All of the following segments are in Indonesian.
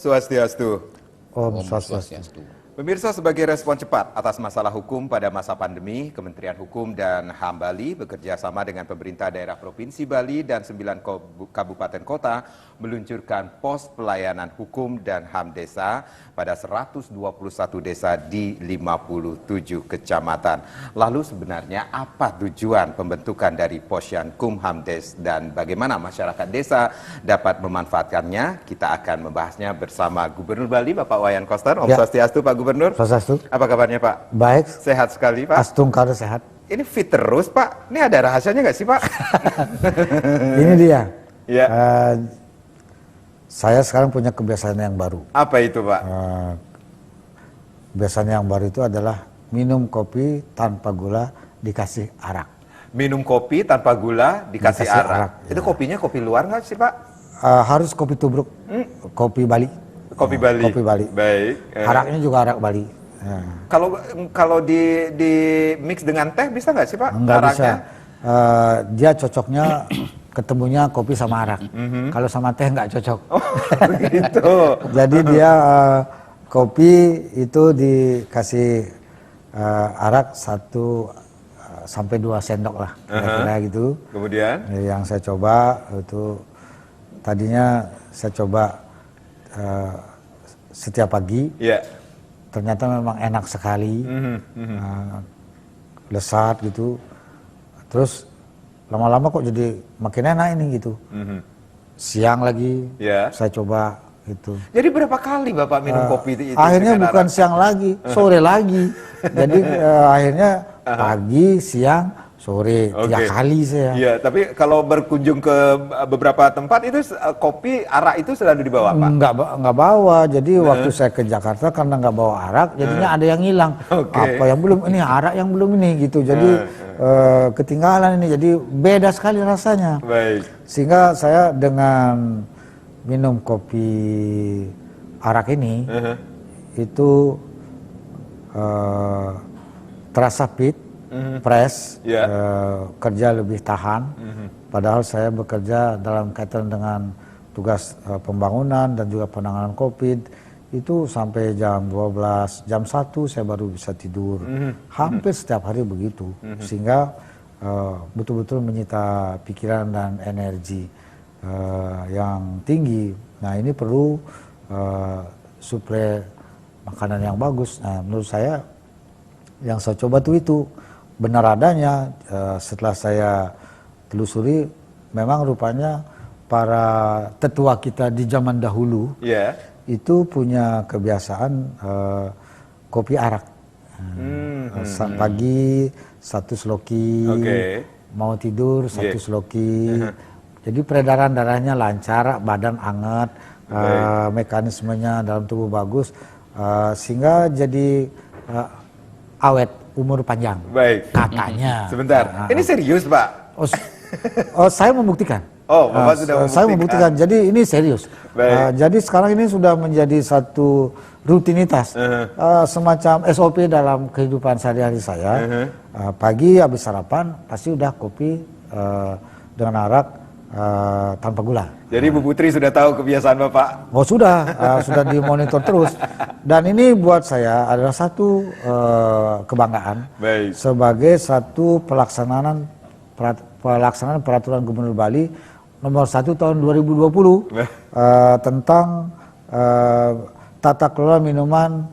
Swastiastu. Om Swastiastu. Pemirsa, sebagai respon cepat atas masalah hukum pada masa pandemi, Kementerian Hukum dan HAM Bali bekerja sama dengan pemerintah daerah Provinsi Bali dan 9 kabupaten kota meluncurkan pos pelayanan hukum dan HAM desa pada 121 desa di 57 kecamatan. Lalu sebenarnya apa tujuan pembentukan dari Posyan Kumhamdes dan bagaimana masyarakat desa dapat memanfaatkannya? Kita akan membahasnya bersama Gubernur Bali, Bapak Wayan Koster. Om Swastiastu, Pak Gubernur. Swastiastu. Apa kabarnya, Pak? Baik. Sehat sekali, Pak. Astungkar sehat. Ini fit terus, Pak. Ini ada rahasianya nggak sih, Pak? Ini dia. Ya. Saya sekarang punya kebiasaan yang baru. Apa itu, Pak? Kebiasaan yang baru itu adalah minum kopi tanpa gula dikasih arak. Minum kopi tanpa gula dikasih arak. Ya. Itu kopinya kopi luar nggak sih, Pak? Harus kopi tubruk, kopi Bali. Kopi Bali. Kopi Bali. Baik. Araknya juga arak Bali. Kalau di mix dengan teh bisa nggak sih, Pak? Nggak araknya? bisa. Dia cocoknya ketemunya kopi sama arak. Kalau sama teh nggak cocok. Oh, gitu. Jadi dia kopi itu dikasih arak 1 sampai 2 sendok lah, kira-kira gitu. Kemudian? Yang saya coba itu tadinya saya coba setiap pagi. Iya. Ternyata memang enak sekali, lesat gitu. Terus lama-lama kok jadi makin enak ini gitu. Siang lagi, saya coba gitu. Jadi berapa kali Bapak minum kopi itu? Akhirnya bukan siang lagi, sore lagi. Jadi akhirnya pagi, siang, sore, 3 kali saya. Iya, tapi kalau berkunjung ke beberapa tempat itu kopi arak itu selalu dibawa, Pak? Nggak bawa. Jadi waktu saya ke Jakarta karena nggak bawa arak, jadinya ada yang hilang. Apa yang belum ini, arak yang belum ini gitu. Jadi ketinggalan ini. Jadi beda sekali rasanya. Baik. Sehingga saya dengan minum kopi arak ini itu terasa fit. Fresh, kerja lebih tahan. Padahal saya bekerja dalam kaitan dengan tugas pembangunan dan juga penanganan COVID itu sampai jam 12, jam 1 saya baru bisa tidur. Hampir setiap hari begitu, sehingga betul-betul menyita pikiran dan energi yang tinggi. Nah, ini perlu suplai makanan yang bagus. Nah, menurut saya yang saya coba tuh itu benar adanya. Setelah saya telusuri, memang rupanya para tetua kita di zaman dahulu itu punya kebiasaan kopi arak. Pagi 1 sloki, mau tidur 1 sloki. Jadi peredaran darahnya lancar, badan hangat, mekanismenya dalam tubuh bagus, sehingga jadi awet, umur panjang. Baik. Katanya. Sebentar. Ini serius, Pak? Saya membuktikan. Oh, Bapak sudah membuktikan. Saya membuktikan. Jadi ini serius. Jadi sekarang ini sudah menjadi satu rutinitas, semacam SOP dalam kehidupan sehari-hari saya. Pagi habis sarapan pasti udah kopi dengan arak tanpa gula. Jadi Bu Putri sudah tahu kebiasaan Bapak? Oh sudah dimonitor terus. Dan ini buat saya adalah satu kebanggaan. Baik. Sebagai satu pelaksanaan peraturan Gubernur Bali nomor 1 tahun 2020 tentang tata kelola minuman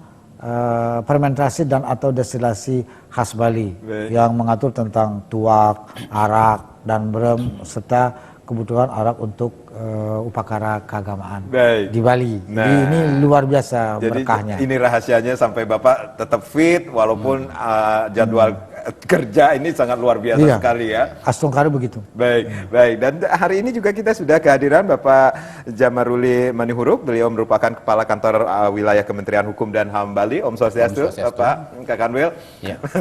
fermentasi dan atau destilasi khas Bali. Yang mengatur tentang tuak, arak, dan brem serta kebutuhan arak untuk upacara keagamaan di Bali. Nah, jadi ini luar biasa berkahnya. Ini rahasianya sampai Bapak tetap fit walaupun jadwal kerja ini sangat luar biasa sekali ya. Astungkar begitu. Baik. Dan hari ini juga kita sudah kehadiran Bapak Jamaruli Manihuruk. Beliau merupakan Kepala Kantor Wilayah Kementerian Hukum dan HAM Bali. Om Swastiastu, Bapak Kakanwil.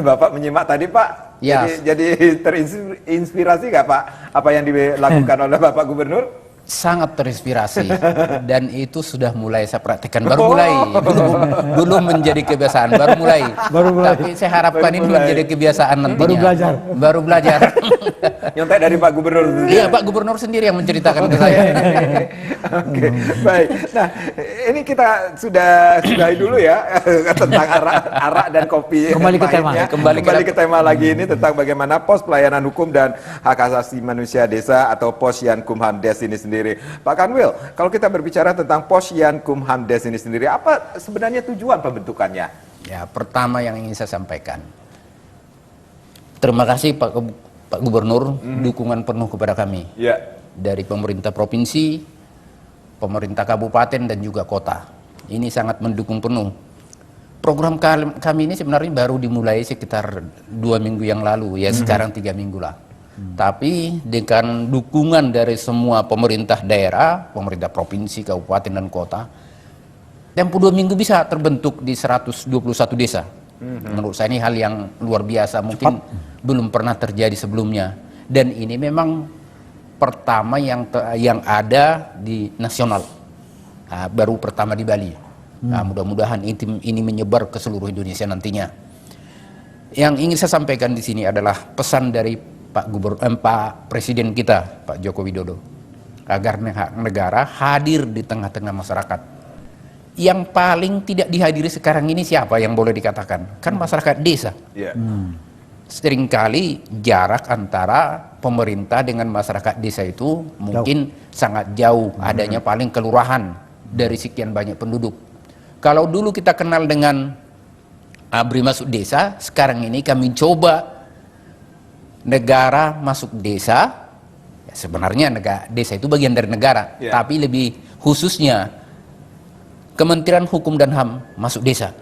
Bapak menyimak tadi, Pak. Jadi terinspirasi nggak, Pak, apa yang dilakukan oleh Bapak Gubernur? sangat terinspirasi dan itu sudah mulai saya praktekkan, baru mulai, belum menjadi kebiasaan, baru mulai. Tapi saya harapkan ini menjadi kebiasaan nantinya. Baru belajar. Nyontek dari Pak Gubernur. Iya, Pak Gubernur sendiri yang menceritakan ke saya. Oke, baik. Nah, ini kita sudahi dulu ya tentang arak dan kopi. Kembali ke tema. Kembali ke tema lagi ini tentang bagaimana pos pelayanan hukum dan hak asasi manusia desa atau Posyankumhamdes ini sendiri. Pak Kanwil, kalau kita berbicara tentang Posyankumhamdes ini sendiri, apa sebenarnya tujuan pembentukannya? Ya, pertama yang ingin saya sampaikan, terima kasih Pak Gubernur, dukungan penuh kepada kami. Ya. Dari pemerintah provinsi, pemerintah kabupaten dan juga kota. Ini sangat mendukung penuh. Program kami ini sebenarnya baru dimulai sekitar 2 minggu yang lalu, ya sekarang 3 minggu lah. Tapi dengan dukungan dari semua pemerintah daerah, pemerintah provinsi, kabupaten dan kota, tempo 2 minggu bisa terbentuk di 121 desa. Menurut saya ini hal yang luar biasa, mungkin belum pernah terjadi sebelumnya. Dan ini memang pertama yang ada di nasional, baru pertama di Bali. Nah, mudah-mudahan ini menyebar ke seluruh Indonesia nantinya. Yang ingin saya sampaikan di sini adalah pesan dari Pak Presiden kita, Pak Joko Widodo, agar negara hadir di tengah-tengah masyarakat. Yang paling tidak dihadiri sekarang ini siapa yang boleh dikatakan? Kan masyarakat desa. Seringkali jarak antara pemerintah dengan masyarakat desa itu mungkin sangat jauh, adanya paling kelurahan dari sekian banyak penduduk. Kalau dulu kita kenal dengan ABRI masuk desa, sekarang ini kami coba negara masuk desa. Ya, sebenarnya desa itu bagian dari negara, tapi lebih khususnya Kementerian Hukum dan HAM masuk desa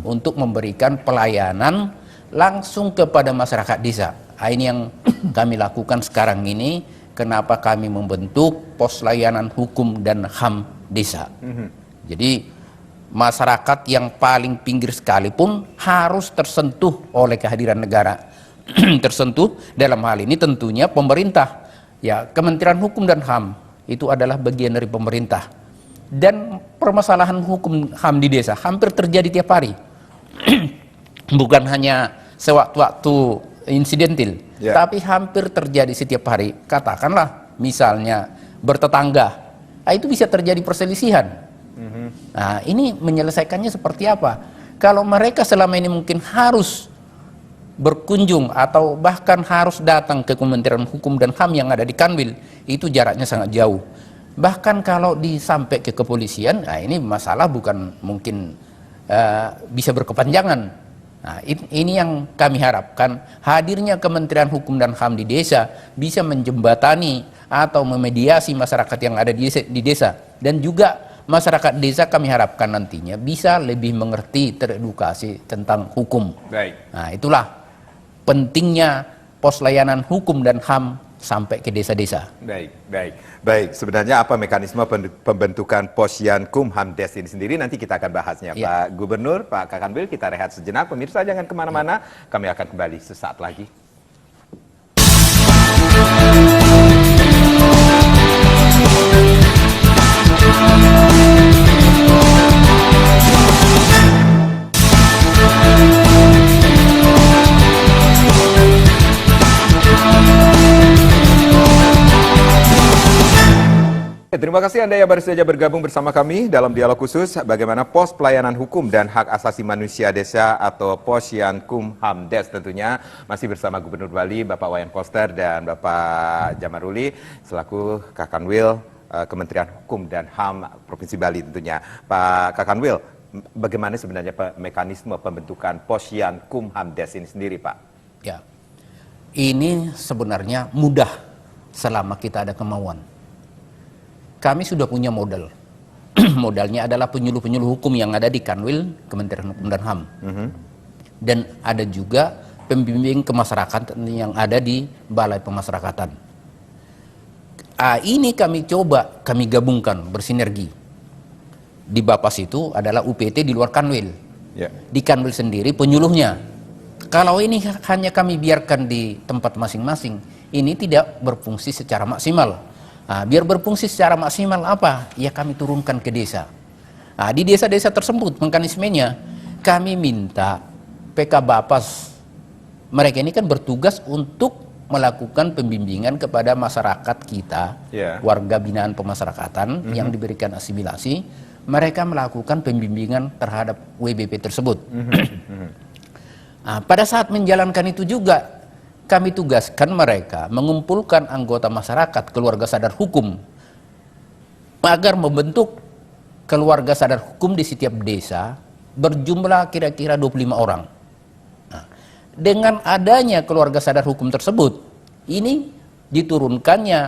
untuk memberikan pelayanan langsung kepada masyarakat desa. Ini yang kami lakukan sekarang ini. Kenapa kami membentuk pos layanan hukum dan HAM desa? Jadi masyarakat yang paling pinggir sekalipun harus tersentuh oleh kehadiran negara. Tersentuh dalam hal ini tentunya pemerintah. Ya, Kementerian Hukum dan HAM itu adalah bagian dari pemerintah. Dan permasalahan hukum HAM di desa hampir terjadi tiap hari. Bukan hanya sewaktu-waktu insidentil, tapi hampir terjadi setiap hari. Katakanlah misalnya bertetangga, itu bisa terjadi perselisihan. Nah, ini menyelesaikannya seperti apa? Kalau mereka selama ini mungkin harus berkunjung atau bahkan harus datang ke Kementerian Hukum dan HAM yang ada di Kanwil, itu jaraknya sangat jauh. Bahkan kalau sampai ke kepolisian, nah ini masalah bukan mungkin bisa berkepanjangan. Nah, ini yang kami harapkan, hadirnya Kementerian Hukum dan HAM di desa bisa menjembatani atau memediasi masyarakat yang ada di desa. Dan juga masyarakat desa kami harapkan nantinya bisa lebih mengerti, teredukasi tentang hukum. Nah, itulah pentingnya pos layanan hukum dan HAM sampai ke desa-desa. Baik. Sebenarnya apa mekanisme pembentukan Posyankumhamdes ini sendiri nanti kita akan bahasnya. Pak Gubernur, Pak Kakanwil, kita rehat sejenak. Pemirsa jangan kemana-mana, kami akan kembali sesaat lagi. Terima kasih Anda yang baru saja bergabung bersama kami dalam dialog khusus bagaimana pos pelayanan hukum dan hak asasi manusia desa atau Posyankumhamdes tentunya masih bersama Gubernur Bali Bapak Wayan Koster dan Bapak Jamaruli selaku Kakanwil Kementerian Hukum dan HAM Provinsi Bali tentunya. Pak Kakanwil, bagaimana sebenarnya mekanisme pembentukan Posyankumhamdes ini sendiri, Pak? Ya, ini sebenarnya mudah selama kita ada kemauan. Kami sudah punya modal. Modalnya adalah penyuluh-penyuluh hukum yang ada di Kanwil, Kementerian Hukum dan HAM. Dan ada juga pembimbing kemasyarakatan yang ada di Balai Pemasyarakatan. Ini kami coba, kami gabungkan, bersinergi. Di Bapas itu adalah UPT di luar Kanwil. Di Kanwil sendiri penyuluhnya. Kalau ini hanya kami biarkan di tempat masing-masing, ini tidak berfungsi secara maksimal. Biar berfungsi secara maksimal apa? Ya kami turunkan ke desa. Di desa-desa tersebut mekanismenya kami minta PK Bapas, mereka ini kan bertugas untuk melakukan pembimbingan kepada masyarakat kita, warga binaan pemasyarakatan yang diberikan asimilasi. Mereka melakukan pembimbingan terhadap WBP tersebut. Pada saat menjalankan itu juga kami tugaskan mereka mengumpulkan anggota masyarakat keluarga sadar hukum agar membentuk keluarga sadar hukum di setiap desa berjumlah kira-kira 25 orang. Dengan adanya keluarga sadar hukum tersebut, ini diturunkannya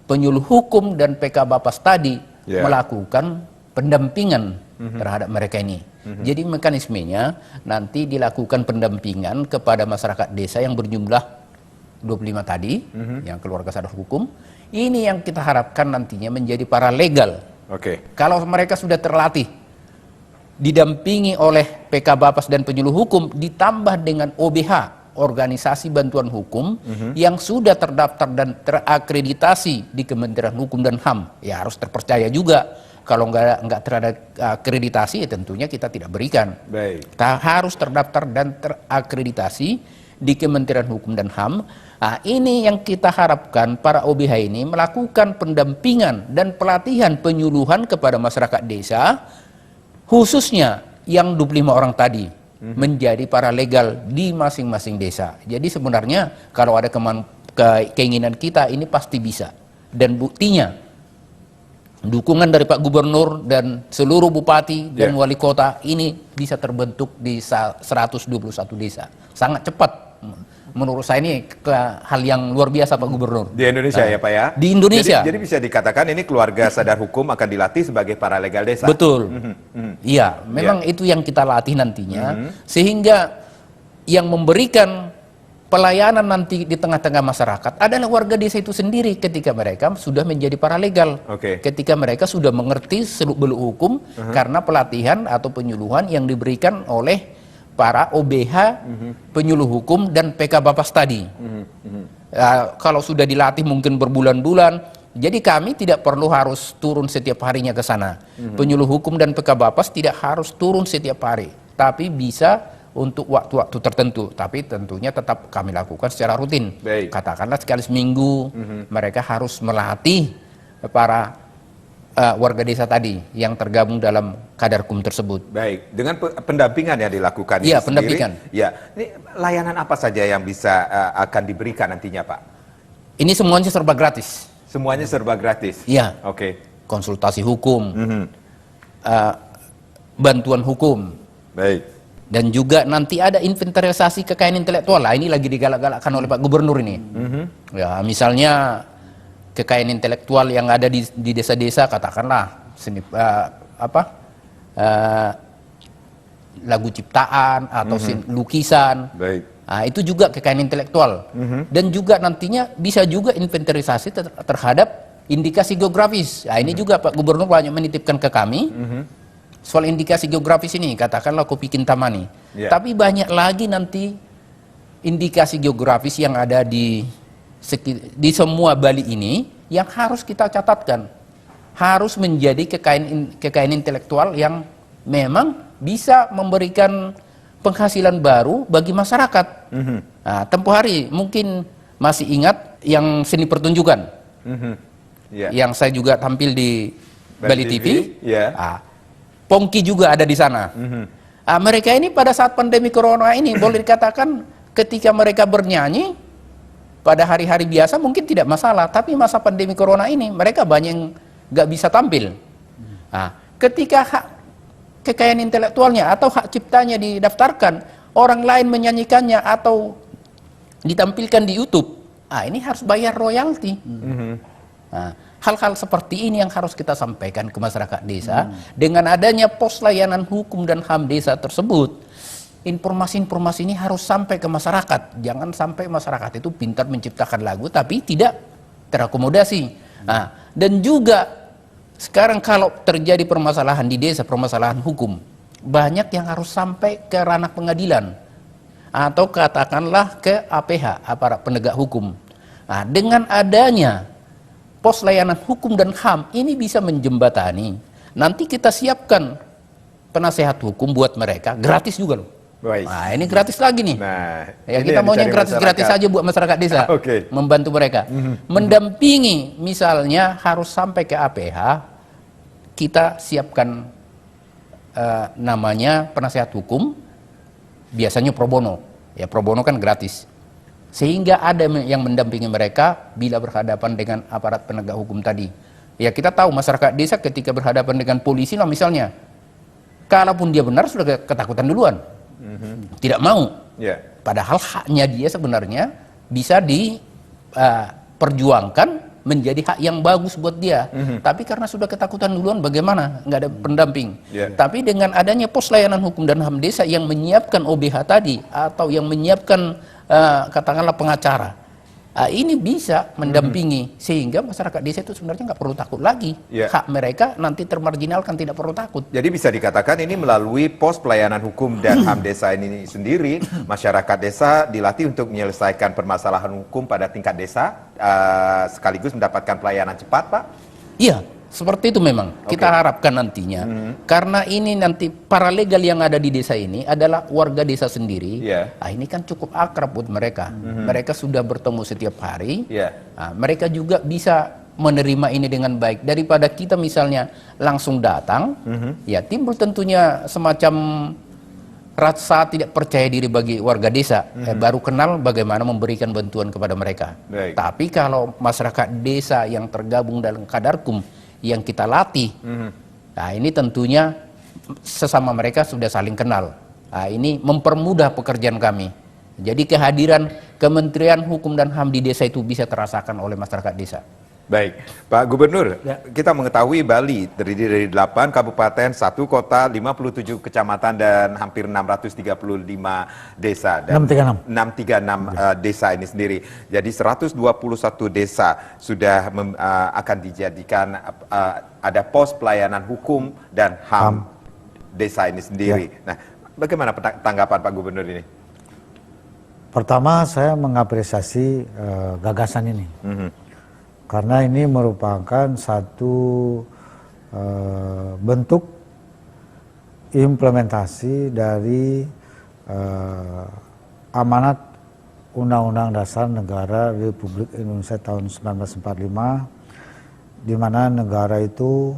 penyuluh hukum dan PK Bapas tadi melakukan pendampingan terhadap mereka ini. Jadi mekanismenya nanti dilakukan pendampingan kepada masyarakat desa yang berjumlah 25 tadi, yang keluarga sadar hukum. Ini yang kita harapkan nantinya menjadi paralegal. Kalau mereka sudah terlatih, didampingi oleh PK Bapas dan penyuluh hukum, ditambah dengan OBH, organisasi bantuan hukum, yang sudah terdaftar dan terakreditasi di Kementerian Hukum dan HAM, ya harus terpercaya juga. Kalau nggak terakreditasi, ya tentunya kita tidak berikan. Kita harus terdaftar dan terakreditasi di Kementerian Hukum dan HAM. Ini yang kita harapkan para OBH ini melakukan pendampingan dan pelatihan penyuluhan kepada masyarakat desa, khususnya yang 25 orang tadi menjadi paralegal di masing-masing desa. Jadi sebenarnya kalau ada keinginan kita ini pasti bisa. Dan buktinya dukungan dari Pak Gubernur dan seluruh bupati dan wali kota ini bisa terbentuk di 121 desa. Sangat cepat. Menurut saya ini hal yang luar biasa Pak Gubernur. Di Indonesia ya Pak ya? Di Indonesia. Jadi bisa dikatakan ini keluarga sadar hukum akan dilatih sebagai paralegal desa. Betul. Iya, memang itu yang kita latih nantinya. Sehingga yang memberikan pelayanan nanti di tengah-tengah masyarakat adalah warga desa itu sendiri ketika mereka sudah menjadi paralegal. Ketika mereka sudah mengerti seluk-beluk hukum karena pelatihan atau penyuluhan yang diberikan oleh para OBH, penyuluh hukum dan PK Bapas tadi. Kalau sudah dilatih mungkin berbulan-bulan, jadi kami tidak perlu harus turun setiap harinya ke sana. Penyuluh hukum dan PK Bapas tidak harus turun setiap hari, tapi bisa untuk waktu-waktu tertentu. Tapi tentunya tetap kami lakukan secara rutin. Katakanlah sekali seminggu mereka harus melatih para warga desa tadi yang tergabung dalam kadar hukum tersebut. Baik, dengan pendampingan yang dilakukan Iya, itu pendampingan. Sendiri, ya, ini layanan apa saja yang bisa akan diberikan nantinya Pak? Ini semuanya serba gratis. Semuanya serba gratis? Iya. Konsultasi hukum, bantuan hukum. Baik. Dan juga nanti ada inventarisasi kekayaan intelektual. Ini lagi digalak-galakkan oleh Pak Gubernur ini. Ya, misalnya kekayaan intelektual yang ada di desa-desa, katakanlah lagu ciptaan atau lukisan. Itu juga kekayaan intelektual. Dan juga nantinya bisa juga inventarisasi terhadap indikasi geografis. Ini juga Pak Gubernur banyak menitipkan ke kami soal indikasi geografis ini, katakanlah Kopi Kintamani. Tapi banyak lagi nanti indikasi geografis yang ada di semua Bali ini yang harus kita catatkan, harus menjadi kekayaan intelektual yang memang bisa memberikan penghasilan baru bagi masyarakat. Tempoh hari mungkin masih ingat yang seni pertunjukan, yang saya juga tampil di Bali TV. Pongki juga ada di sana. Mereka ini pada saat pandemi corona ini boleh dikatakan ketika mereka bernyanyi pada hari-hari biasa mungkin tidak masalah, tapi masa pandemi corona ini mereka banyak yang nggak bisa tampil. Ketika hak kekayaan intelektualnya atau hak ciptanya didaftarkan, orang lain menyanyikannya atau ditampilkan di YouTube, ini harus bayar royalti. Hal-hal seperti ini yang harus kita sampaikan ke masyarakat desa. Dengan adanya pos layanan hukum dan HAM desa tersebut, informasi-informasi ini harus sampai ke masyarakat. Jangan sampai masyarakat itu pintar menciptakan lagu tapi tidak terakomodasi. Dan juga sekarang kalau terjadi permasalahan di desa, permasalahan hukum, banyak yang harus sampai ke ranah pengadilan atau katakanlah ke APH, aparat penegak hukum. Dengan adanya pos layanan hukum dan HAM ini bisa menjembatani. Nanti kita siapkan penasehat hukum buat mereka, gratis juga loh. Baik. Nah, ini gratis lagi nih. Nah, ya ini kita yang maunya dicari gratis-gratis masyarakat. aja buat masyarakat desa. Oke. Membantu mereka. Mendampingi, misalnya harus sampai ke APH, kita siapkan namanya penasehat hukum, biasanya pro bono. Ya pro bono kan gratis. Sehingga ada yang mendampingi mereka bila berhadapan dengan aparat penegak hukum tadi. Ya kita tahu masyarakat desa ketika berhadapan dengan polisi lah misalnya, kalaupun dia benar sudah ketakutan duluan. Tidak mau. Ya. Padahal haknya dia sebenarnya bisa diperjuangkan menjadi hak yang bagus buat dia. Tapi karena sudah ketakutan duluan, bagaimana? Nggak ada pendamping. Tapi dengan adanya pos layanan hukum dan HAM desa yang menyiapkan OBH tadi atau yang menyiapkan katakanlah pengacara, ini bisa mendampingi sehingga masyarakat desa itu sebenarnya nggak perlu takut lagi. Hak mereka nanti termarginalkan, tidak perlu takut. Jadi bisa dikatakan ini melalui pos pelayanan hukum dan HAM desa ini sendiri, masyarakat desa dilatih untuk menyelesaikan permasalahan hukum pada tingkat desa, sekaligus mendapatkan pelayanan cepat, Pak? Iya, seperti itu memang. Kita harapkan nantinya, karena ini nanti paralegal yang ada di desa ini adalah warga desa sendiri. Nah, ini kan cukup akrab buat mereka. Mereka sudah bertemu setiap hari. Nah, mereka juga bisa menerima ini dengan baik daripada kita misalnya langsung datang. Ya timbul tentunya semacam rasa tidak percaya diri bagi warga desa. Baru kenal bagaimana memberikan bantuan kepada mereka. Tapi kalau masyarakat desa yang tergabung dalam Kadarkum yang kita latih, nah ini tentunya sesama mereka sudah saling kenal. Nah, ini mempermudah pekerjaan kami. Jadi kehadiran Kementerian Hukum dan HAM di desa itu bisa terasakan oleh masyarakat desa. Baik, Pak Gubernur, kita mengetahui Bali terdiri dari 8 kabupaten, 1 kota, 57 kecamatan dan hampir 635 desa. Dan 636 desa ini sendiri. Jadi 121 desa sudah akan dijadikan ada pos pelayanan hukum dan HAM desa ini sendiri. Nah, bagaimana tanggapan Pak Gubernur ini? Pertama, saya mengapresiasi gagasan ini. Karena ini merupakan satu bentuk implementasi dari amanat Undang-Undang Dasar Negara Republik Indonesia tahun 1945, di mana negara itu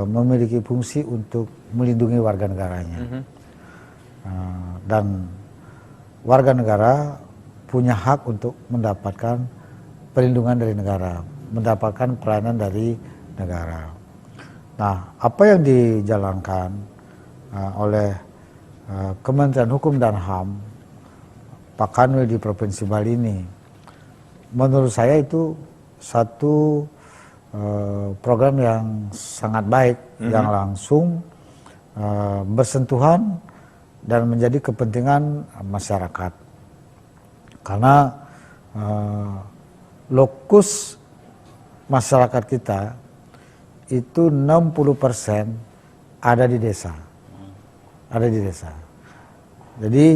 memiliki fungsi untuk melindungi warga negaranya. Dan warga negara punya hak untuk mendapatkan perlindungan dari negara, mendapatkan pelayanan dari negara. Nah, apa yang dijalankan oleh Kementerian Hukum dan HAM, Pak Kanwil di Provinsi Bali ini, menurut saya itu satu program yang sangat baik, yang langsung bersentuhan dan menjadi kepentingan masyarakat. Karena lokus masyarakat kita itu 60% ada di desa. Ada di desa. Jadi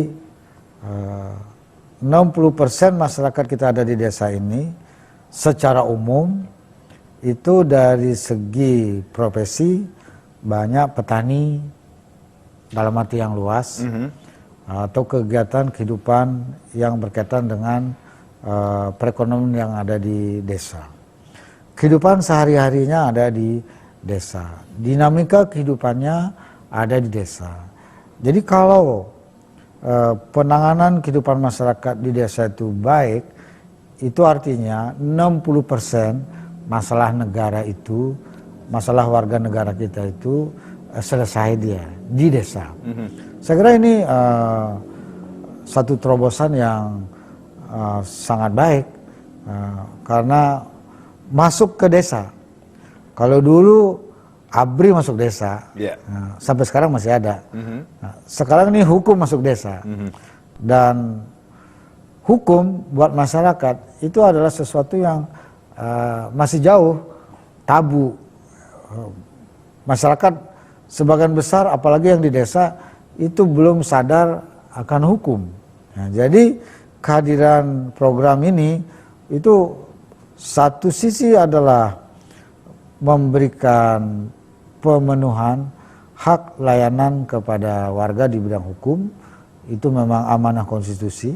60% masyarakat kita ada di desa ini secara umum itu dari segi profesi banyak petani dalam arti yang luas atau kegiatan kehidupan yang berkaitan dengan perekonomian yang ada di desa. Kehidupan sehari-harinya ada di desa. Dinamika kehidupannya ada di desa. Jadi kalau penanganan kehidupan masyarakat di desa itu baik, itu artinya 60% masalah negara itu, masalah warga negara kita itu selesai dia di desa. Saya kira ini satu terobosan yang sangat baik karena masuk ke desa. Kalau dulu ABRI masuk desa, sampai sekarang masih ada. Sekarang ini hukum masuk desa, dan hukum buat masyarakat itu adalah sesuatu yang masih jauh, tabu. Masyarakat sebagian besar, apalagi yang di desa, itu belum sadar akan hukum. Nah, jadi kehadiran program ini itu Satu sisi adalah memberikan pemenuhan hak layanan kepada warga di bidang hukum, itu memang amanah konstitusi.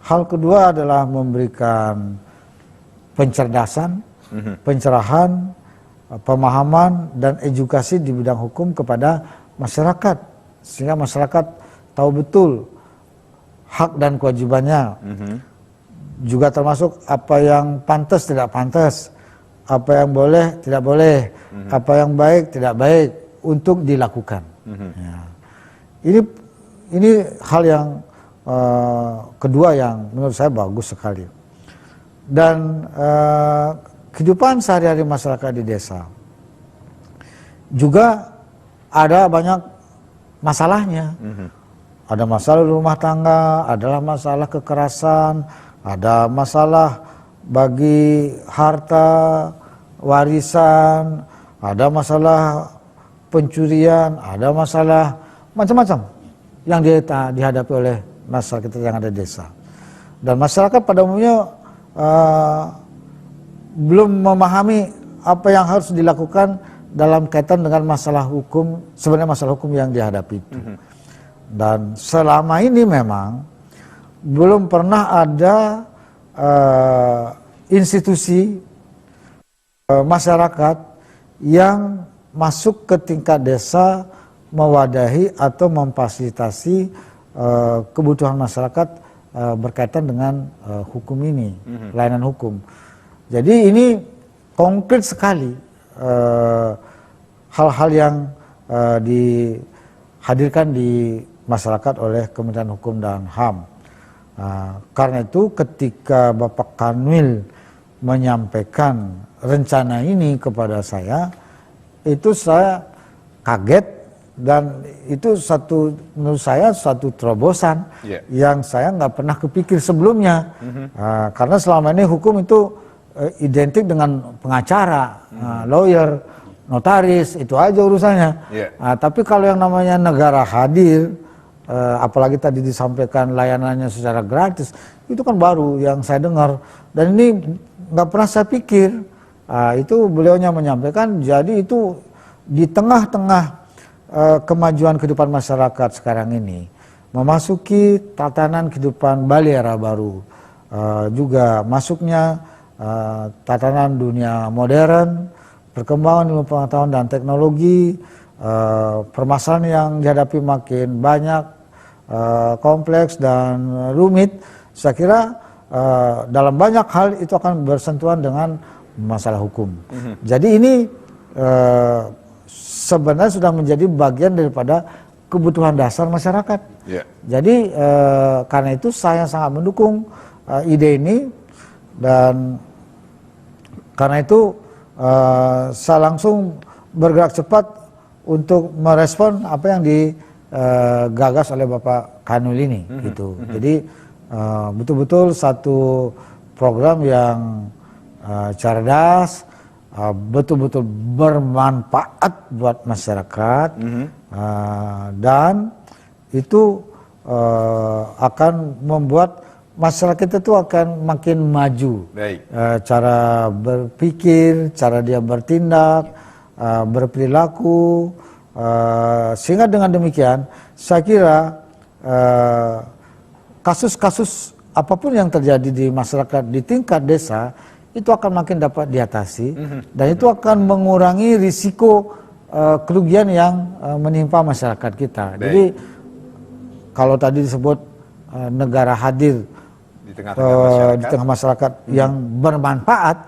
Hal kedua adalah memberikan pencerdasan, pencerahan, pemahaman dan edukasi di bidang hukum kepada masyarakat, sehingga masyarakat tahu betul hak dan kewajibannya, juga termasuk apa yang pantas tidak pantas, apa yang boleh tidak boleh, apa yang baik tidak baik untuk dilakukan. Ya. Ini hal yang kedua yang menurut saya bagus sekali. Dan kehidupan sehari-hari masyarakat di desa juga ada banyak masalahnya. Ada masalah rumah tangga, adalah masalah kekerasan, ada masalah bagi harta, warisan, ada masalah pencurian, ada masalah macam-macam yang dihadapi oleh masyarakat yang ada di desa. Dan masyarakat pada umumnya belum memahami apa yang harus dilakukan dalam kaitan dengan masalah hukum, sebenarnya masalah hukum yang dihadapi itu. Dan selama ini memang belum pernah ada institusi masyarakat yang masuk ke tingkat desa mewadahi atau memfasilitasi kebutuhan masyarakat berkaitan dengan hukum ini, layanan hukum. Jadi ini konkret sekali hal-hal yang dihadirkan di masyarakat oleh Kementerian Hukum dan HAM. Karena itu ketika Bapak Kanwil menyampaikan rencana ini kepada saya, itu saya kaget dan itu menurut saya satu terobosan yang saya nggak pernah kepikir sebelumnya. Karena selama ini hukum itu identik dengan pengacara, lawyer, notaris, itu aja urusannya. Tapi kalau yang namanya negara hadir, apalagi tadi disampaikan layanannya secara gratis, itu kan baru yang saya dengar. Dan ini nggak pernah saya pikir. Itu beliaunya menyampaikan, jadi itu di tengah-tengah kemajuan kehidupan masyarakat sekarang ini, memasuki tatanan kehidupan Bali era baru, juga masuknya tatanan dunia modern, perkembangan ilmu pengetahuan dan teknologi, permasalahan yang dihadapi makin banyak, kompleks dan rumit. Saya kira dalam banyak hal itu akan bersentuhan dengan masalah hukum. Jadi ini sebenarnya sudah menjadi bagian daripada kebutuhan dasar masyarakat. Jadi karena itu saya sangat mendukung ide ini, dan karena itu saya langsung bergerak cepat untuk merespon apa yang digagas oleh Bapak Kanwil ini. Gitu. Jadi betul-betul satu program yang cerdas, betul-betul bermanfaat buat masyarakat, dan itu akan membuat masyarakat itu akan makin maju. Cara berpikir, cara dia bertindak, berperilaku, sehingga dengan demikian saya kira kasus-kasus apapun yang terjadi di masyarakat di tingkat desa itu akan makin dapat diatasi, dan itu akan mengurangi risiko kerugian yang menimpa masyarakat kita. Jadi kalau tadi disebut negara hadir di tengah masyarakat yang bermanfaat,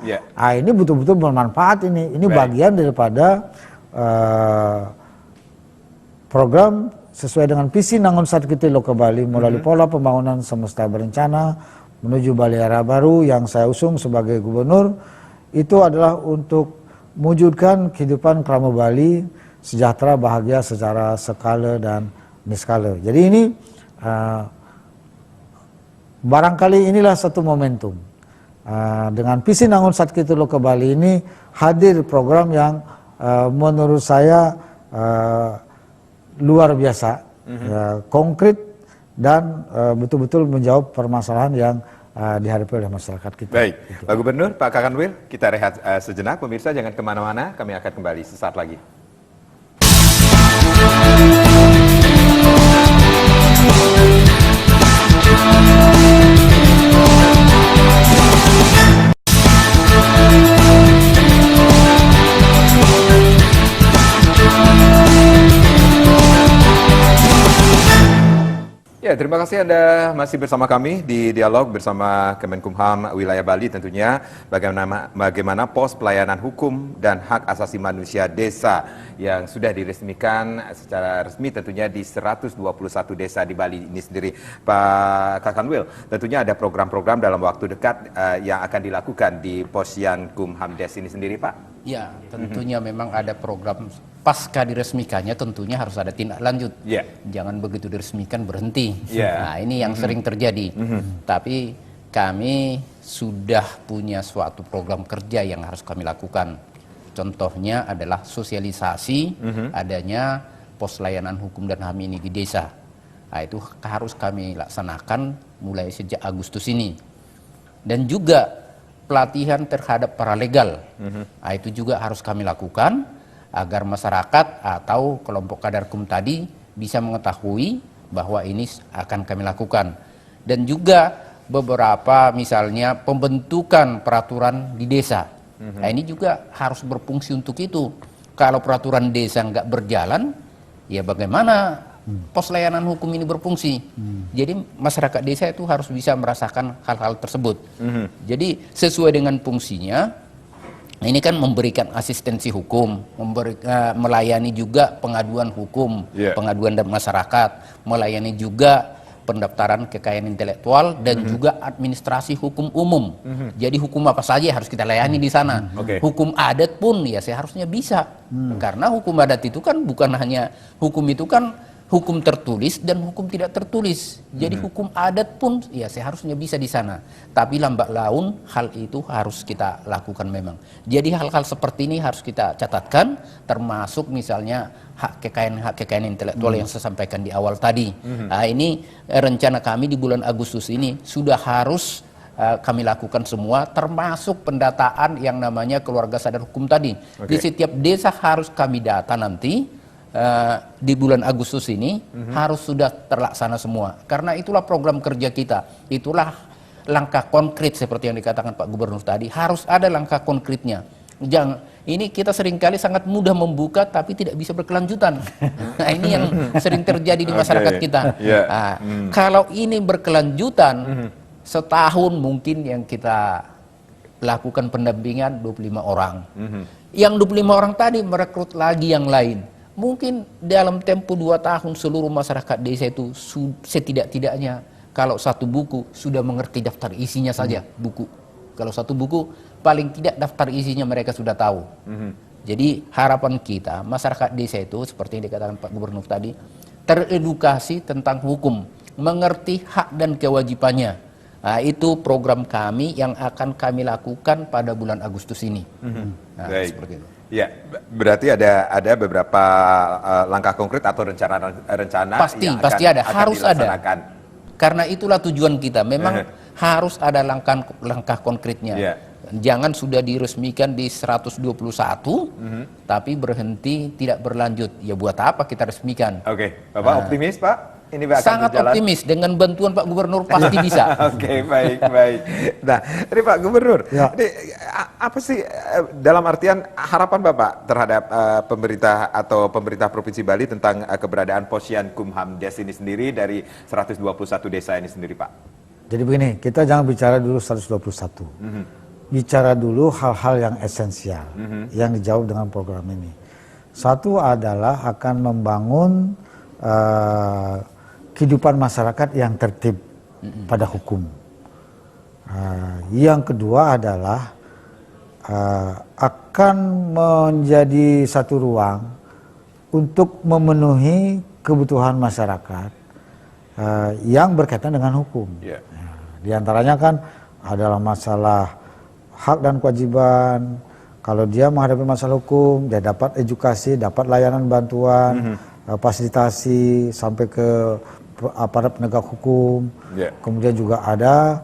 ini betul-betul bermanfaat. Ini bagian daripada program sesuai dengan visi Nangon Satkiti Loka Bali melalui pola pembangunan semesta berencana menuju Bali era baru yang saya usung sebagai gubernur. Itu adalah untuk mewujudkan kehidupan Krama Bali sejahtera, bahagia secara skala dan niskala. Jadi ini barangkali inilah satu momentum. Dengan visi Nangon Satkiti Loka Bali ini hadir program yang menurut saya luar biasa, konkret, dan betul-betul menjawab permasalahan yang dihadapi oleh masyarakat kita. Baik, Gitu. Pak Gubernur, Pak Kakanwil, kita rehat sejenak. Pemirsa jangan kemana-mana, kami akan kembali sesaat lagi. Ya, terima kasih Anda masih bersama kami di dialog bersama Kemenkumham Wilayah Bali tentunya bagaimana pos pelayanan hukum dan hak asasi manusia desa yang sudah diresmikan secara resmi tentunya di 121 desa di Bali ini sendiri. Pak Kakanwil, tentunya ada program-program dalam waktu dekat yang akan dilakukan di Posyankumham Des ini sendiri, Pak. Ya, tentunya memang ada program pasca diresmikannya tentunya harus ada tindak lanjut. Yeah. Jangan begitu diresmikan berhenti. Yeah. Nah, ini yang sering terjadi. Tapi kami sudah punya suatu program kerja yang harus kami lakukan. Contohnya adalah sosialisasi adanya pos layanan hukum dan HAM ini di desa. Nah, itu harus kami laksanakan mulai sejak Agustus ini. Dan juga pelatihan terhadap paralegal. Nah, itu juga harus kami lakukan agar masyarakat atau kelompok kadar hukum tadi bisa mengetahui bahwa ini akan kami lakukan. Dan juga beberapa misalnya pembentukan peraturan di desa. Nah, ini juga harus berfungsi untuk itu. Kalau peraturan desa nggak berjalan, ya bagaimana pos layanan hukum ini berfungsi? Jadi masyarakat desa itu harus bisa merasakan hal-hal tersebut. Jadi sesuai dengan fungsinya, ini kan memberikan asistensi hukum, melayani juga pengaduan hukum, pengaduan dari masyarakat, melayani juga pendaftaran kekayaan intelektual dan juga administrasi hukum umum. Jadi hukum apa saja harus kita layani di sana. Hukum adat pun ya seharusnya bisa. Karena hukum adat itu kan bukan hanya hukum itu kan hukum tertulis dan hukum tidak tertulis. Jadi hukum adat pun ya seharusnya bisa di sana. Tapi lambat laun hal itu harus kita lakukan memang. Jadi hal-hal seperti ini harus kita catatkan, termasuk misalnya hak kekayaan intelektual yang saya sampaikan di awal tadi. Nah, ini rencana kami di bulan Agustus ini sudah harus kami lakukan semua, termasuk pendataan yang namanya keluarga sadar hukum tadi. Di setiap desa harus kami data nanti. Di bulan Agustus ini harus sudah terlaksana semua. Karena itulah program kerja kita. Itulah langkah konkret seperti yang dikatakan Pak Gubernur tadi. Harus ada langkah konkretnya. Ini kita seringkali sangat mudah membuka tapi tidak bisa berkelanjutan. Nah, ini yang sering terjadi di masyarakat kita. Nah, kalau ini berkelanjutan, setahun mungkin yang kita lakukan pendampingan 25 orang. Yang 25 orang tadi merekrut lagi yang lain. Mungkin dalam tempo 2 tahun seluruh masyarakat desa itu setidak-tidaknya kalau satu buku sudah mengerti daftar isinya saja buku. Kalau satu buku paling tidak daftar isinya mereka sudah tahu. Jadi harapan kita masyarakat desa itu seperti yang dikatakan Pak Gubernur tadi teredukasi tentang hukum, mengerti hak dan kewajibannya. Nah, itu program kami yang akan kami lakukan pada bulan Agustus ini. Nah, seperti itu. Ya, berarti ada beberapa langkah konkret atau rencana pasti ada, harus ada. Karena itulah tujuan kita. Memang harus ada langkah konkretnya. Jangan sudah diresmikan di 121, tapi berhenti tidak berlanjut. Ya buat apa kita resmikan? Bapak optimis Pak? Ini sangat berjalan? Optimis, dengan bantuan Pak Gubernur pasti bisa. Baik. Nah, ini Pak Gubernur, ini, apa sih dalam artian harapan Bapak terhadap pemerintah atau pemerintah Provinsi Bali tentang keberadaan Posyankumham Des ini sendiri dari 121 desa ini sendiri, Pak? Jadi begini, kita jangan bicara dulu 121. Bicara dulu hal-hal yang esensial yang dijawab dengan program ini. Satu adalah akan membangun kehidupan masyarakat yang tertib pada hukum. Yang kedua adalah akan menjadi satu ruang untuk memenuhi kebutuhan masyarakat yang berkaitan dengan hukum. Di antaranya kan adalah masalah hak dan kewajiban. Kalau dia menghadapi masalah hukum, dia dapat edukasi, dapat layanan bantuan, fasilitasi sampai ke aparat penegak hukum. Kemudian juga ada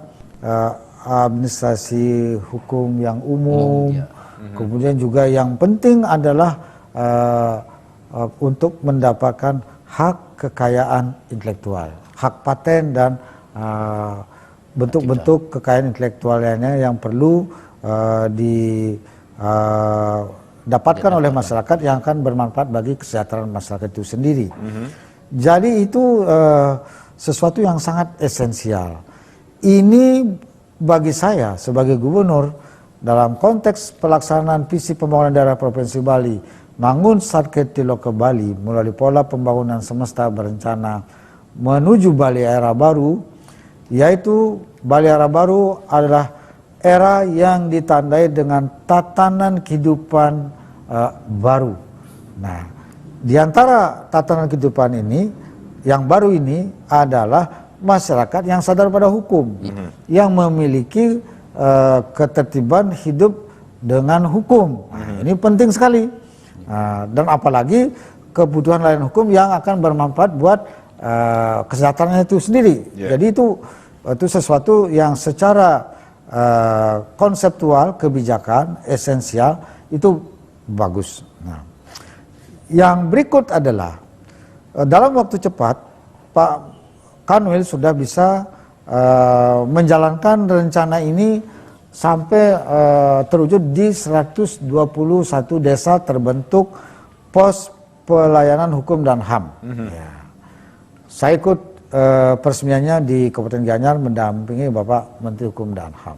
administrasi hukum yang umum, ya. kemudian juga yang penting adalah untuk mendapatkan hak kekayaan intelektual, hak paten dan bentuk-bentuk kekayaan intelektual lainnya yang perlu didapatkan oleh masyarakat yang akan bermanfaat bagi kesejahteraan masyarakat itu sendiri. Jadi itu sesuatu yang sangat esensial. Ini bagi saya sebagai gubernur dalam konteks pelaksanaan visi pembangunan daerah Provinsi Bali, Mangun Satket Tiloke Bali melalui pola pembangunan semesta berencana menuju Bali era baru, yaitu Bali era baru adalah era yang ditandai dengan tatanan kehidupan baru. Nah, di antara tatanan kehidupan ini, yang baru ini adalah masyarakat yang sadar pada hukum, yang memiliki ketertiban hidup dengan hukum. Nah, ini penting sekali. Dan apalagi kebutuhan lain hukum yang akan bermanfaat buat kesejahteraan itu sendiri. Jadi itu sesuatu yang secara konseptual kebijakan esensial itu bagus. Nah, yang berikut adalah dalam waktu cepat Pak Kanwil sudah bisa menjalankan rencana ini sampai terwujud di 121 desa terbentuk pos pelayanan hukum dan HAM. Ya. Saya ikut peresmiannya di Kabupaten Gianyar mendampingi Bapak Menteri Hukum dan HAM.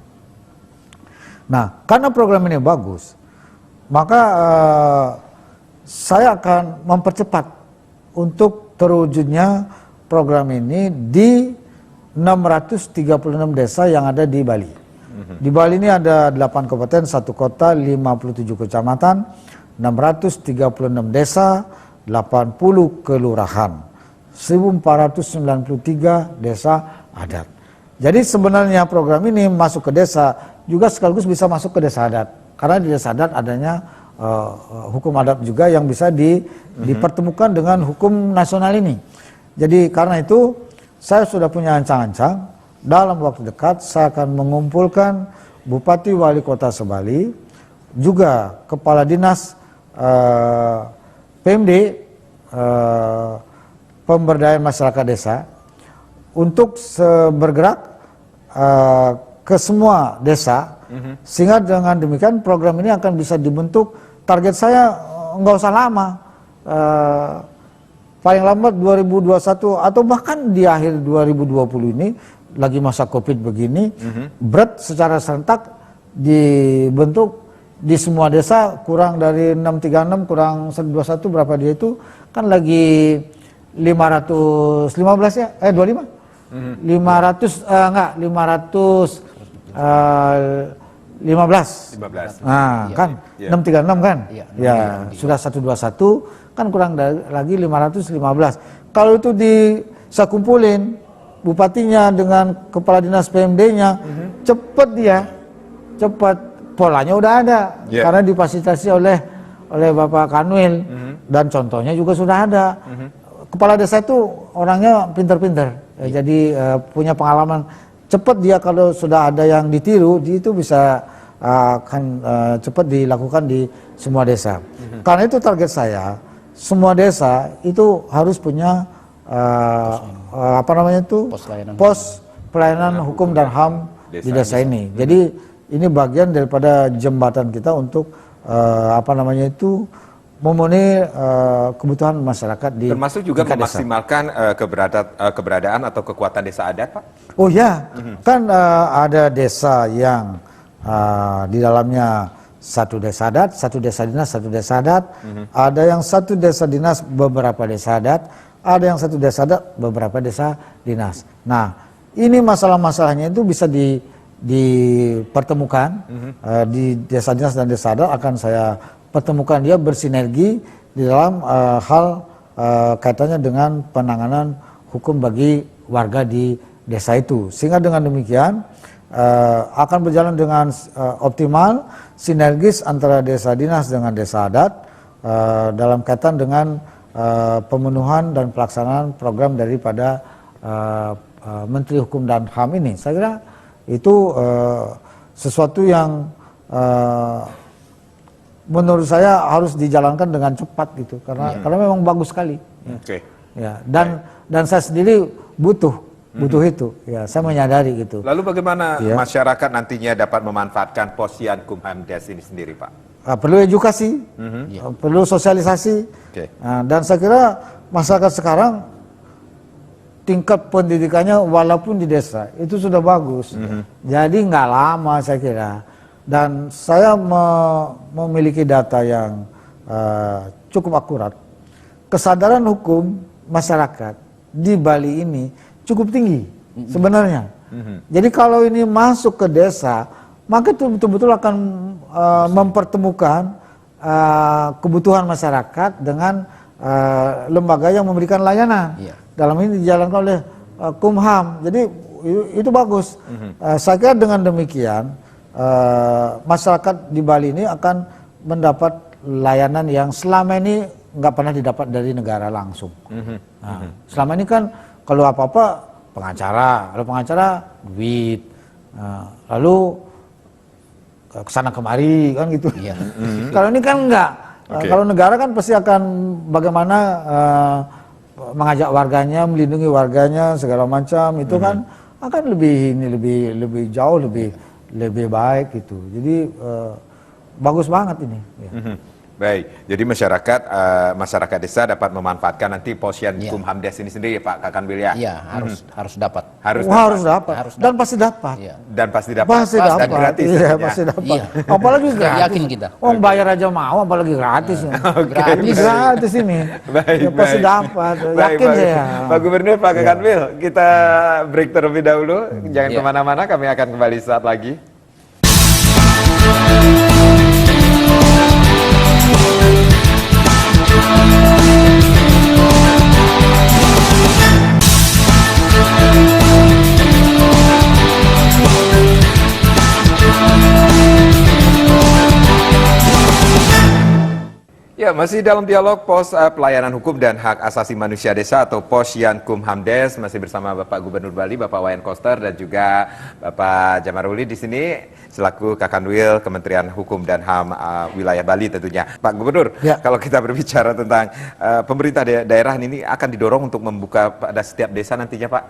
Nah, karena program ini bagus, maka saya akan mempercepat untuk terwujudnya program ini di 636 desa yang ada di Bali. Di Bali ini ada 8 kabupaten, 1 kota, 57 kecamatan, 636 desa, 80 kelurahan, 1493 desa adat. Jadi sebenarnya program ini masuk ke desa juga sekaligus bisa masuk ke desa adat. Karena di desa adat adanya hukum adat juga yang bisa dipertemukan dengan hukum nasional ini. Jadi karena itu saya sudah punya ancang-ancang dalam waktu dekat saya akan mengumpulkan Bupati Wali Kota Sebali, juga Kepala Dinas PMD Pemberdayaan Masyarakat Desa untuk bergerak ke semua desa, sehingga dengan demikian program ini akan bisa dibentuk. Target saya nggak usah lama, paling lambat 2021 atau bahkan di akhir 2020 ini, lagi masa COVID begini, berat secara serentak dibentuk di semua desa. Kurang dari 636 kurang 121 berapa dia itu kan lagi 515 ya, 25 515. Nah, kan 636 kan? Ya, sudah 121 kan kurang lagi 515. Kalau itu saya kumpulin bupatinya dengan kepala dinas PMD-nya, cepat polanya udah ada, karena difasilitasi oleh Bapak Kanwil, dan contohnya juga sudah ada. Kepala desa itu orangnya pinter-pinter, jadi punya pengalaman. Cepat dia kalau sudah ada yang ditiru, itu bisa akan cepat dilakukan di semua desa. Karena itu target saya, semua desa itu harus punya pos pelayanan hukum dan HAM di desa ini. Jadi ini bagian daripada jembatan kita untuk memenuhi kebutuhan masyarakat di termasuk juga desa. Memaksimalkan keberadaan atau kekuatan desa adat, Pak? Oh ya, kan ada desa yang di dalamnya satu desa adat, satu desa dinas, satu desa adat. Ada yang satu desa dinas, beberapa desa adat. Ada yang satu desa adat, beberapa desa dinas. Nah, ini masalah-masalahnya itu bisa dipertemukan di desa dinas dan desa adat. Akan saya pertemukan dia bersinergi di dalam hal kaitannya dengan penanganan hukum bagi warga di desa itu. Sehingga dengan demikian akan berjalan dengan optimal, sinergis antara desa dinas dengan desa adat dalam kaitan dengan pemenuhan dan pelaksanaan program daripada Menteri Hukum dan HAM ini. Saya kira itu sesuatu yang menurut saya harus dijalankan dengan cepat gitu, karena memang bagus sekali. Ya, dan saya sendiri butuh itu, ya saya menyadari gitu. Lalu bagaimana masyarakat nantinya dapat memanfaatkan Posyankumhamdes ini sendiri, Pak? Perlu edukasi, perlu sosialisasi, dan saya kira masyarakat sekarang tingkat pendidikannya walaupun di desa itu sudah bagus, jadi nggak lama saya kira. Dan saya memiliki data yang cukup akurat. Kesadaran hukum masyarakat di Bali ini cukup tinggi sebenarnya. Jadi kalau ini masuk ke desa, maka itu betul-betul akan mempertemukan kebutuhan masyarakat dengan lembaga yang memberikan layanan. Dalam ini dijalankan oleh Kumham. Jadi itu bagus. Saya kira dengan demikian masyarakat di Bali ini akan mendapat layanan yang selama ini nggak pernah didapat dari negara langsung. Selama ini kan kalau apa-apa pengacara, kalau pengacara duit, lalu kesana kemari kan gitu. Kalau ini kan enggak. Kalau negara kan pasti akan bagaimana mengajak warganya, melindungi warganya segala macam, itu kan akan lebih jauh lebih baik gitu. Jadi bagus banget ini. Baik, jadi masyarakat desa dapat memanfaatkan nanti Posyankumhamdes ini sendiri, Pak Kakanwil ya? Iya, harus dapat. Harus dapat. Dan pasti dapat. Dan pasti dapat. Pasti dapat. Dan gratis. Iya, pasti dapat. Apalagi gratis. Yakin kita. Bayar aja mau, apalagi gratis. Gratis ini. Baik, ya, pasti dapat. Yakin saya. Pak Gubernur, Pak Kakanwil, kita break terlebih dahulu. Jangan kemana-mana, kami akan kembali saat lagi. Ya, masih dalam dialog Pos Pelayanan Hukum dan Hak Asasi Manusia Desa atau Posyankumhamdes, masih bersama Bapak Gubernur Bali, Bapak Wayan Koster, dan juga Bapak Jamaruli di sini selaku Kakanwil Kementerian Hukum dan HAM wilayah Bali tentunya. Pak Gubernur, kalau kita berbicara tentang pemerintah daerah ini akan didorong untuk membuka pada setiap desa nantinya, Pak?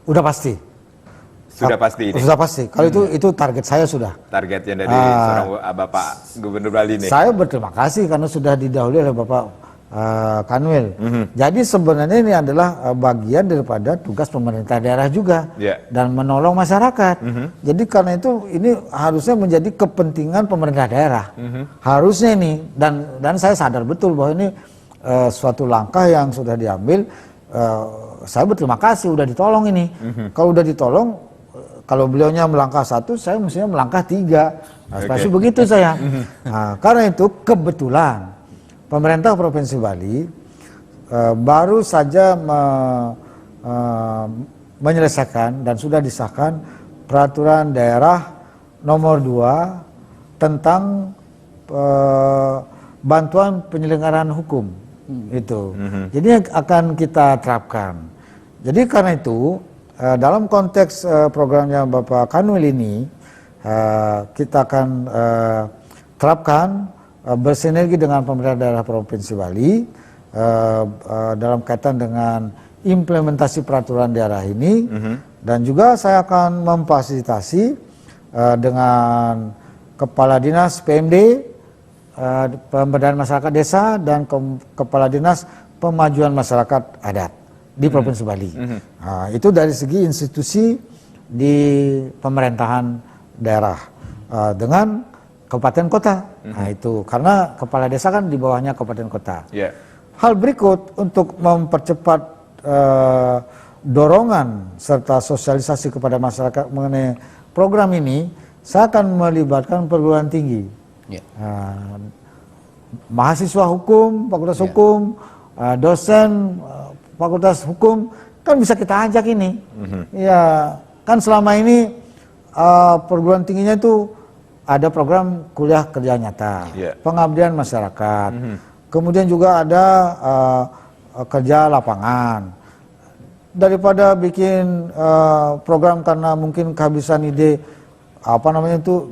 Udah pasti. Sudah pasti ini? Sudah pasti. Kalau itu target saya sudah. Targetnya dari seorang Bapak Gubernur Bali ini? Saya berterima kasih karena sudah didahului oleh Bapak Kanwil. Jadi sebenarnya ini adalah bagian daripada tugas pemerintah daerah juga. Dan menolong masyarakat. Jadi karena itu ini harusnya menjadi kepentingan pemerintah daerah. Harusnya ini. Dan saya sadar betul bahwa ini suatu langkah yang sudah diambil. Saya berterima kasih udah ditolong ini. Kalau udah ditolong, kalau beliaunya melangkah 1, saya mestinya melangkah 3. Pasti begitu saya. Karena itu kebetulan pemerintah Provinsi Bali baru saja menyelesaikan dan sudah disahkan peraturan daerah nomor 2 tentang bantuan penyelenggaraan hukum itu. Jadi akan kita terapkan. Jadi karena itu dalam konteks programnya Bapak Kanwil ini, kita akan terapkan bersinergi dengan pemerintah daerah Provinsi Bali dalam kaitan dengan implementasi peraturan daerah ini, dan juga saya akan memfasilitasi dengan Kepala Dinas PMD, Pemberdayaan Masyarakat Desa, dan Kepala Dinas Pemajuan Masyarakat Adat di Provinsi Bali. Itu dari segi institusi di pemerintahan daerah dengan kabupaten kota. Itu karena kepala desa kan di bawahnya kabupaten kota. Hal berikut untuk mempercepat dorongan serta sosialisasi kepada masyarakat mengenai program ini, saya akan melibatkan perguruan tinggi, mahasiswa hukum, fakultas hukum, dosen Fakultas Hukum, kan bisa kita ajak ini. Ya, kan selama ini perguruan tingginya itu ada program kuliah kerja nyata, pengabdian masyarakat, kemudian juga ada kerja lapangan. daripada bikin program karena mungkin kehabisan ide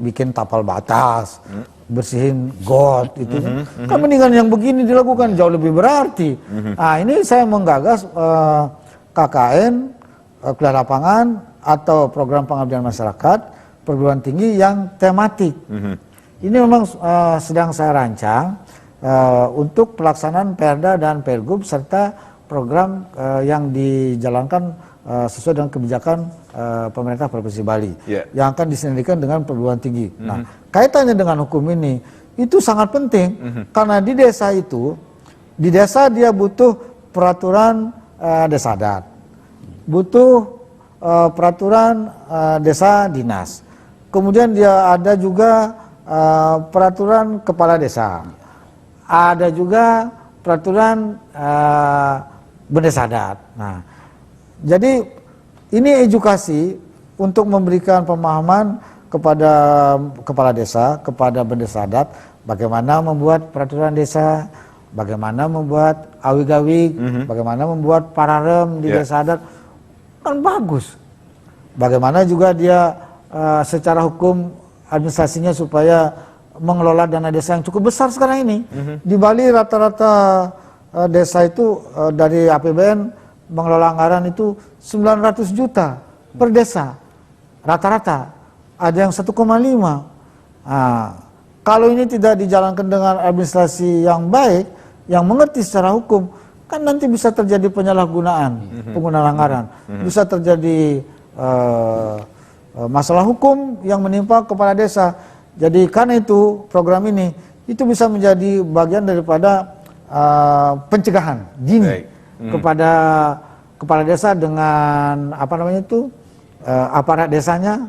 bikin tapal batas, bersihin got itu kan mendingan yang begini dilakukan jauh lebih berarti. Nah, ini saya menggagas KKN, kuliah lapangan atau program pengabdian masyarakat perguruan tinggi yang tematik. Ini memang sedang saya rancang untuk pelaksanaan Perda dan Pergub serta program yang dijalankan sesuai dengan kebijakan pemerintah Provinsi Bali yang akan disinergikan dengan perguruan tinggi. Nah, kaitannya dengan hukum ini itu sangat penting karena di desa dia butuh peraturan desa adat, butuh peraturan desa dinas, kemudian dia ada juga peraturan kepala desa, ada juga peraturan bendesa adat. Nah, jadi ini edukasi untuk memberikan pemahaman kepada kepala desa, kepada bendesa adat, bagaimana membuat peraturan desa, bagaimana membuat awig-awig, bagaimana membuat pararem di desa adat, kan bagus. Bagaimana juga dia secara hukum administrasinya supaya mengelola dana desa yang cukup besar sekarang ini. Di Bali rata-rata desa itu dari APBN mengelola anggaran itu 900 juta per desa rata-rata, ada yang 1,5. Nah, kalau ini tidak dijalankan dengan administrasi yang baik, yang mengerti secara hukum, kan nanti bisa terjadi penyalahgunaan penggunaan anggaran, bisa terjadi masalah hukum yang menimpa kepala desa. Jadi karena itu program ini itu bisa menjadi bagian daripada pencegahan dini kepada kepala desa dengan aparat desanya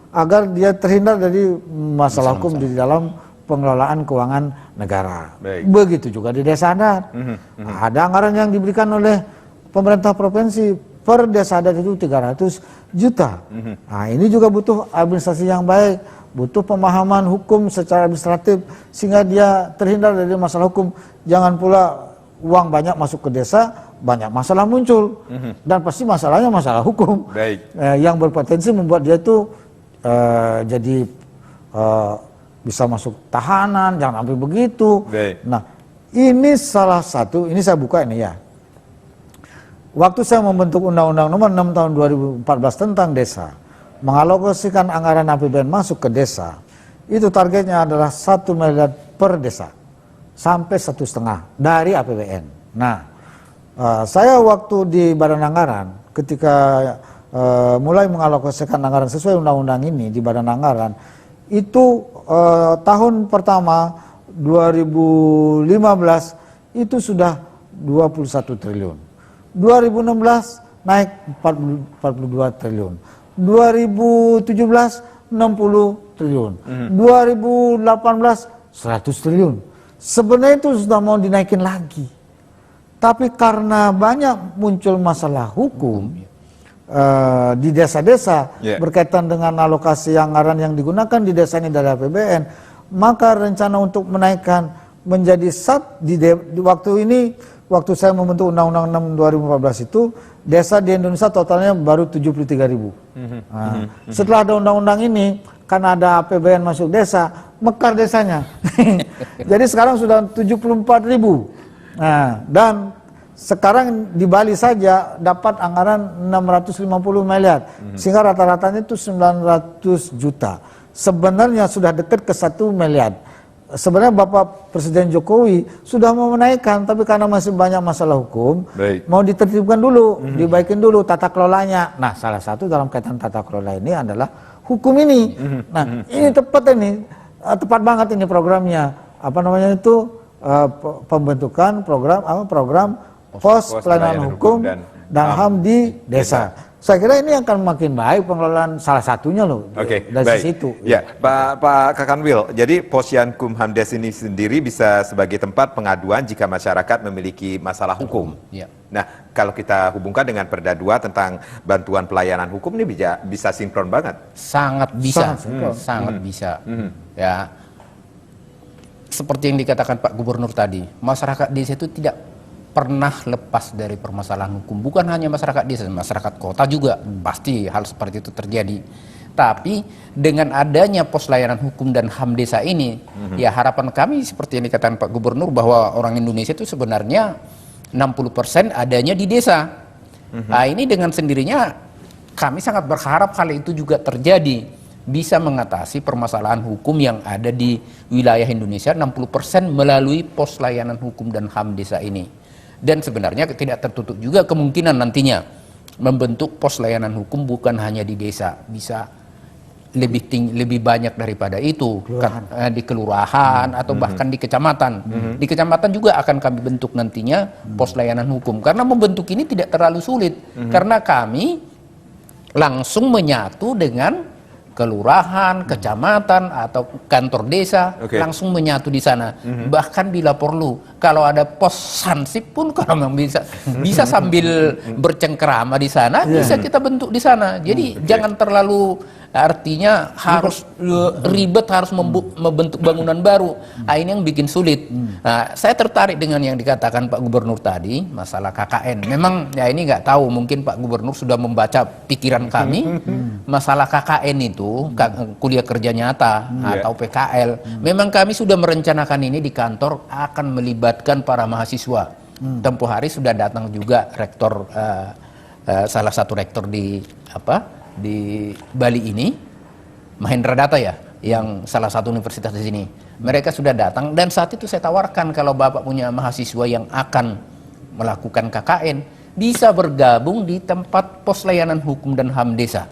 agar dia terhindar dari masalah hukum di dalam pengelolaan keuangan negara. Begitu juga di desa adat. Ada anggaran yang diberikan oleh pemerintah provinsi per desa adat itu 300 juta. Nah, ini juga butuh administrasi yang baik, butuh pemahaman hukum secara administratif sehingga dia terhindar dari masalah hukum. Jangan pula uang banyak masuk ke desa, banyak masalah muncul, dan pasti masalahnya masalah hukum yang berpotensi membuat dia itu jadi bisa masuk tahanan, jangan sampai begitu. Nah, ini salah satu, ini saya buka ini ya. Waktu saya membentuk Undang-Undang Nomor 6 Tahun 2014 tentang desa, mengalokasikan anggaran APBN masuk ke desa, itu targetnya adalah 1 miliar per desa, sampai 1,5 dari APBN. Nah, saya waktu di Badan Anggaran, ketika mulai mengalokasikan anggaran sesuai undang-undang ini di Badan Anggaran, itu tahun pertama 2015 itu sudah 21 triliun. 2016 naik 42 triliun. 2017 60 triliun. 2018 100 triliun. Sebenarnya itu sudah mau dinaikin lagi. Tapi karena banyak muncul masalah hukum di desa-desa berkaitan dengan alokasi anggaran yang digunakan di desa ini dari APBN, maka rencana untuk menaikkan menjadi di waktu ini, waktu saya membentuk Undang-Undang 6 2014 itu, desa di Indonesia totalnya baru 73.000. Nah, setelah ada undang-undang ini, karena ada APBN masuk desa, mekar desanya. Jadi sekarang sudah 74.000. Nah, dan sekarang di Bali saja dapat anggaran 650 miliar, sehingga rata-ratanya itu 900 juta. Sebenarnya sudah dekat ke 1 miliar. Sebenarnya Bapak Presiden Jokowi sudah mau menaikkan, tapi karena masih banyak masalah hukum, mau ditertibkan dulu, dibaikin dulu tata kelolanya. Nah, salah satu dalam kaitan tata kelola ini adalah hukum ini. Nah, ini tepat banget ini programnya. Apa namanya itu, pembentukan program pos pelayanan hukum dan HAM di desa. Saya kira ini akan makin baik pengelolaan, salah satunya loh. Dari situ. Ya, Pak Kakanwil, jadi Posyankumhamdes ini sendiri bisa sebagai tempat pengaduan jika masyarakat memiliki masalah hukum. Nah, kalau kita hubungkan dengan Perda 2 tentang bantuan pelayanan hukum ini bisa sinkron banget. Sangat bisa, sangat bisa. Ya, seperti yang dikatakan Pak Gubernur tadi, masyarakat desa itu tidak pernah lepas dari permasalahan hukum. Bukan hanya masyarakat desa, masyarakat kota juga pasti hal seperti itu terjadi. Tapi dengan adanya pos layanan hukum dan HAM desa ini, ya harapan kami seperti yang dikatakan Pak Gubernur bahwa orang Indonesia itu sebenarnya 60% adanya di desa. Nah, ini dengan sendirinya kami sangat berharap hal itu juga terjadi, bisa mengatasi permasalahan hukum yang ada di wilayah Indonesia 60% melalui pos layanan hukum dan HAM desa ini. Dan sebenarnya tidak tertutup juga kemungkinan nantinya membentuk pos layanan hukum bukan hanya di desa, bisa lebih banyak daripada itu, di kelurahan atau bahkan di kecamatan. Di kecamatan juga akan kami bentuk nantinya pos layanan hukum, karena membentuk ini tidak terlalu sulit, karena kami langsung menyatu dengan kelurahan, kecamatan atau kantor desa, langsung menyatu di sana. Bahkan bila perlu, kalau ada pos sansip pun kalau memang bisa sambil bercengkerama di sana, bisa kita bentuk di sana. Jadi jangan terlalu, artinya harus ribet, harus membentuk bangunan baru. Nah, ini yang bikin sulit. Nah, saya tertarik dengan yang dikatakan Pak Gubernur tadi, masalah KKN. Memang ya ini nggak tahu, mungkin Pak Gubernur sudah membaca pikiran kami. Masalah KKN itu, kuliah kerja nyata atau PKL, memang kami sudah merencanakan ini di kantor akan melibatkan para mahasiswa. Tempo hari sudah datang juga rektor, salah satu rektor di Bali ini, Mahendra Data ya, yang salah satu universitas di sini. Mereka sudah datang dan saat itu saya tawarkan kalau Bapak punya mahasiswa yang akan melakukan KKN, bisa bergabung di tempat pos layanan hukum dan HAM desa.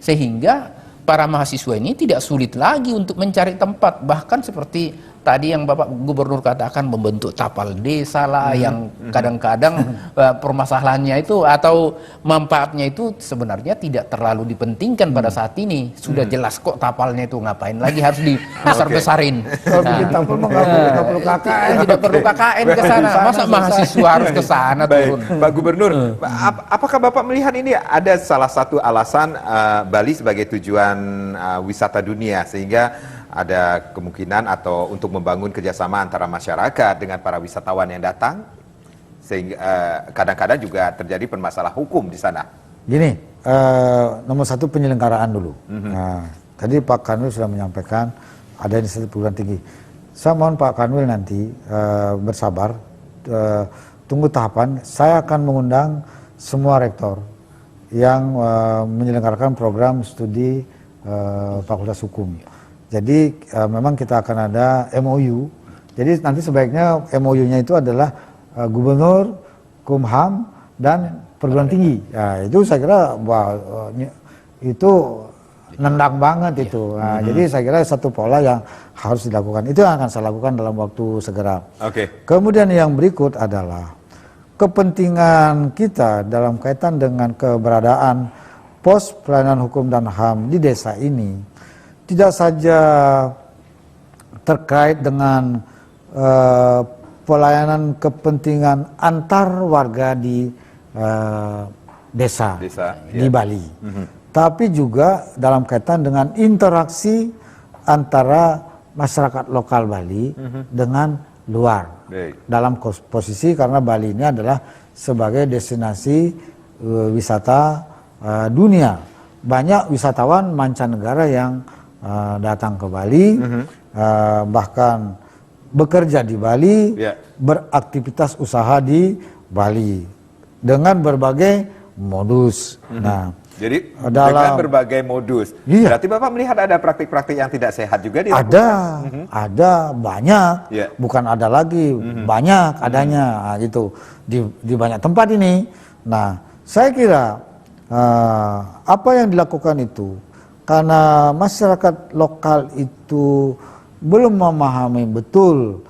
Sehingga para mahasiswa ini tidak sulit lagi untuk mencari tempat. Bahkan seperti tadi yang Bapak Gubernur katakan, membentuk tapal desa lah, yang kadang-kadang permasalahannya itu atau manfaatnya itu sebenarnya tidak terlalu dipentingkan pada saat ini. Sudah jelas kok tapalnya itu, ngapain lagi harus dibesar-besarin. Kalau bikin tapal mah nggak perlu KKN. Tidak perlu KKN ke sana. Masa mahasiswa harus ke sana turun? Pak Gubernur, apakah Bapak melihat ini ada salah satu alasan Bali sebagai tujuan wisata dunia, sehingga ada kemungkinan atau untuk membangun kerjasama antara masyarakat dengan para wisatawan yang datang, sehingga kadang-kadang juga terjadi permasalahan hukum di sana? Gini, nomor satu penyelenggaraan dulu. Nah, tadi Pak Kanwil sudah menyampaikan ada inisiatif perguruan tinggi. Saya mohon Pak Kanwil nanti bersabar, tunggu tahapan. Saya akan mengundang semua rektor yang menyelenggarakan program studi Fakultas Hukum. Jadi memang kita akan ada MOU. Jadi nanti sebaiknya MOU-nya itu adalah Gubernur, Kumham, dan perguruan tinggi. Ya, itu saya kira itu nendang banget itu. Nah, jadi saya kira satu pola yang harus dilakukan. Itu yang akan saya lakukan dalam waktu segera. Kemudian yang berikut adalah kepentingan kita dalam kaitan dengan keberadaan pos pelayanan hukum dan HAM di desa ini. Tidak saja terkait dengan pelayanan kepentingan antar warga di desa di Bali, tapi juga dalam kaitan dengan interaksi antara masyarakat lokal Bali dengan luar. Dalam posisi karena Bali ini adalah sebagai destinasi wisata dunia. Banyak wisatawan mancanegara yang datang ke Bali, bahkan bekerja di Bali, beraktivitas usaha di Bali dengan berbagai modus. Nah, jadi dengan berbagai modus. Berarti Bapak melihat ada praktik-praktik yang tidak sehat juga di ada banyak, bukan ada lagi, banyak adanya gitu di banyak tempat ini. Nah, saya kira apa yang dilakukan itu karena masyarakat lokal itu belum memahami betul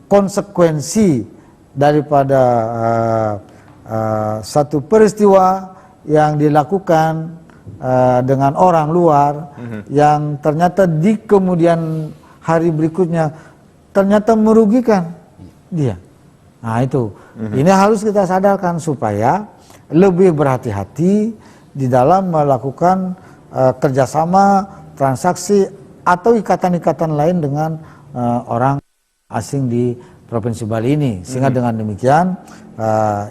konsekuensi daripada satu peristiwa yang dilakukan dengan orang luar yang ternyata di kemudian hari berikutnya ternyata merugikan dia. Nah itu, ini harus kita sadarkan supaya lebih berhati-hati di dalam melakukan kerjasama, transaksi atau ikatan-ikatan lain dengan orang asing di Provinsi Bali ini. Sehingga dengan demikian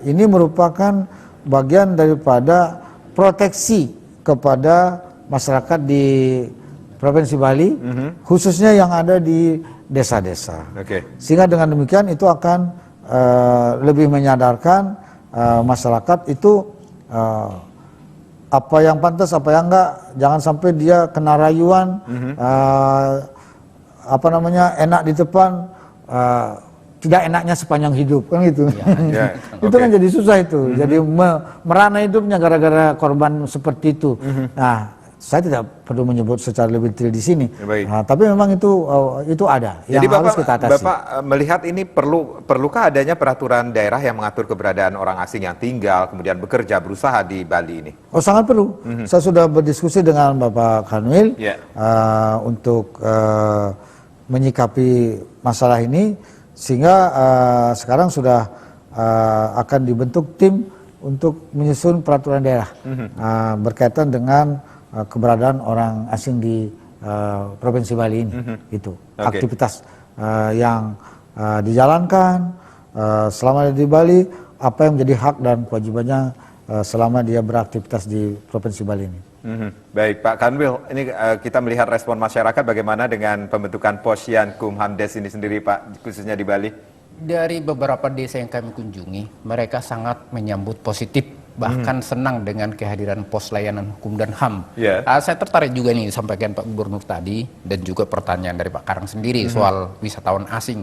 ini merupakan bagian daripada proteksi kepada masyarakat di Provinsi Bali, khususnya yang ada di desa-desa. Sehingga dengan demikian itu akan lebih menyadarkan masyarakat itu apa yang pantas, apa yang enggak. Jangan sampai dia kena rayuan, enak di depan, tidak enaknya sepanjang hidup, kan gitu. Itu kan jadi susah itu. Jadi merana hidupnya gara-gara korban seperti itu. Nah, saya tidak perlu menyebut secara lebih detail di sini. Tapi memang itu ada yang jadi harus kita atasi. Bapak melihat ini perlukah adanya peraturan daerah yang mengatur keberadaan orang asing yang tinggal kemudian bekerja berusaha di Bali ini? Oh, sangat perlu. Saya sudah berdiskusi dengan Bapak Kanwil untuk menyikapi masalah ini, sehingga sekarang sudah akan dibentuk tim untuk menyusun peraturan daerah berkaitan dengan keberadaan orang asing di Provinsi Bali ini. Itu aktivitas yang dijalankan selama di Bali, apa yang menjadi hak dan kewajibannya selama dia beraktivitas di Provinsi Bali ini. Baik, Pak Kanwil, ini kita melihat respon masyarakat bagaimana dengan pembentukan Posyankumhamdes ini sendiri, Pak, khususnya di Bali? Dari beberapa desa yang kami kunjungi, mereka sangat menyambut positif, bahkan senang dengan kehadiran pos layanan hukum dan HAM. Saya tertarik juga nih disampaikan Pak Gubernur tadi, dan juga pertanyaan dari Pak Karang sendiri soal wisatawan asing.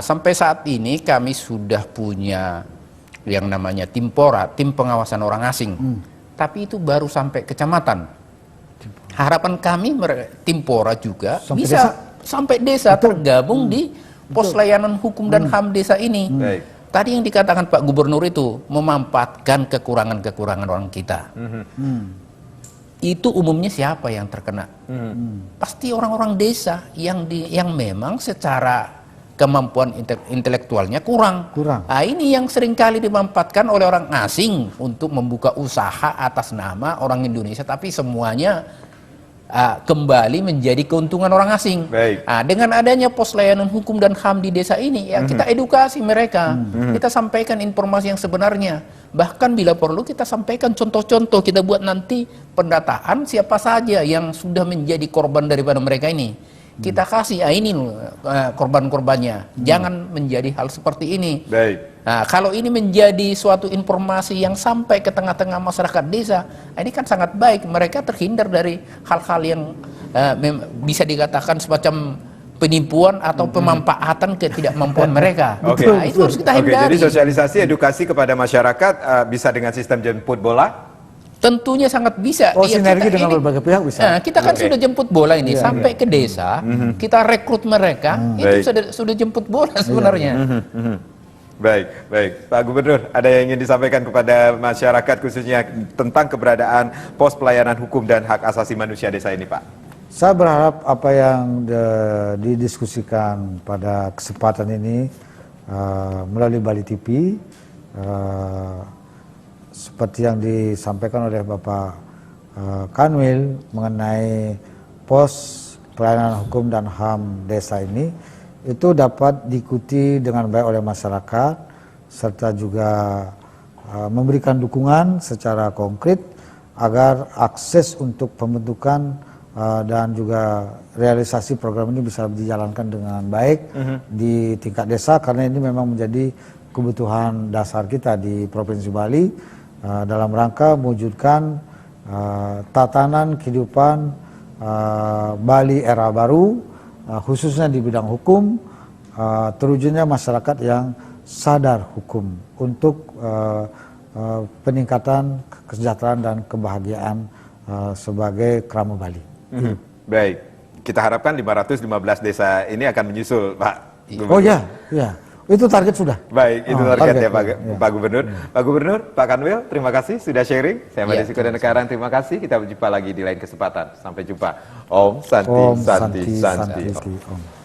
Sampai saat ini kami sudah punya yang namanya Timpora, tim pengawasan orang asing. Tapi itu baru sampai kecamatan. Harapan kami Timpora juga bisa sampai desa, tergabung di pos layanan hukum dan HAM desa ini. Tadi yang dikatakan Pak Gubernur itu memanfaatkan kekurangan-kekurangan orang kita. Itu umumnya siapa yang terkena? Pasti orang-orang desa yang memang secara kemampuan intelektualnya kurang. Nah, ini yang seringkali dimanfaatkan oleh orang asing untuk membuka usaha atas nama orang Indonesia, tapi semuanya kembali menjadi keuntungan orang asing. Dengan adanya pos layanan hukum dan HAM di desa ini, ya kita edukasi mereka, kita sampaikan informasi yang sebenarnya. Bahkan bila perlu kita sampaikan contoh-contoh, kita buat nanti pendataan siapa saja yang sudah menjadi korban daripada mereka ini. Kita kasih, ini loh korban-korbannya. Jangan menjadi hal seperti ini. Nah, kalau ini menjadi suatu informasi yang sampai ke tengah-tengah masyarakat desa, ini kan sangat baik. Mereka terhindar dari hal-hal yang bisa dikatakan semacam penipuan atau pemanfaatan ketidakmampuan mereka. Nah, itu harus kita hindari. Jadi sosialisasi, edukasi kepada masyarakat bisa dengan sistem jemput bola? Tentunya sangat bisa. Sinergi dengan berbagai pihak bisa. Nah, kita kan sudah jemput bola ini sampai ke desa, kita rekrut mereka, itu sudah jemput bola sebenarnya. Baik. Pak Gubernur, ada yang ingin disampaikan kepada masyarakat khususnya tentang keberadaan pos pelayanan hukum dan hak asasi manusia desa ini, Pak? Saya berharap apa yang didiskusikan pada kesempatan ini melalui Bali TV, seperti yang disampaikan oleh Bapak Kanwil mengenai pos pelayanan hukum dan HAM desa ini, itu dapat diikuti dengan baik oleh masyarakat, serta juga memberikan dukungan secara konkret agar akses untuk pembentukan dan juga realisasi program ini bisa dijalankan dengan baik di tingkat desa, karena ini memang menjadi kebutuhan dasar kita di Provinsi Bali dalam rangka mewujudkan tatanan kehidupan Bali era baru, khususnya di bidang hukum, terwujudnya masyarakat yang sadar hukum untuk peningkatan kesejahteraan dan kebahagiaan sebagai kerama Bali. Baik, kita harapkan 515 desa ini akan menyusul, Pak Gubernur. Oh ya. Itu target sudah. Baik, itu targetnya Pak Gubernur. Pak Gubernur, Pak Kanwil, terima kasih sudah sharing. Saya Madesi Kodanekaran, terima kasih. Kita berjumpa lagi di lain kesempatan. Sampai jumpa. Om Santi. Om.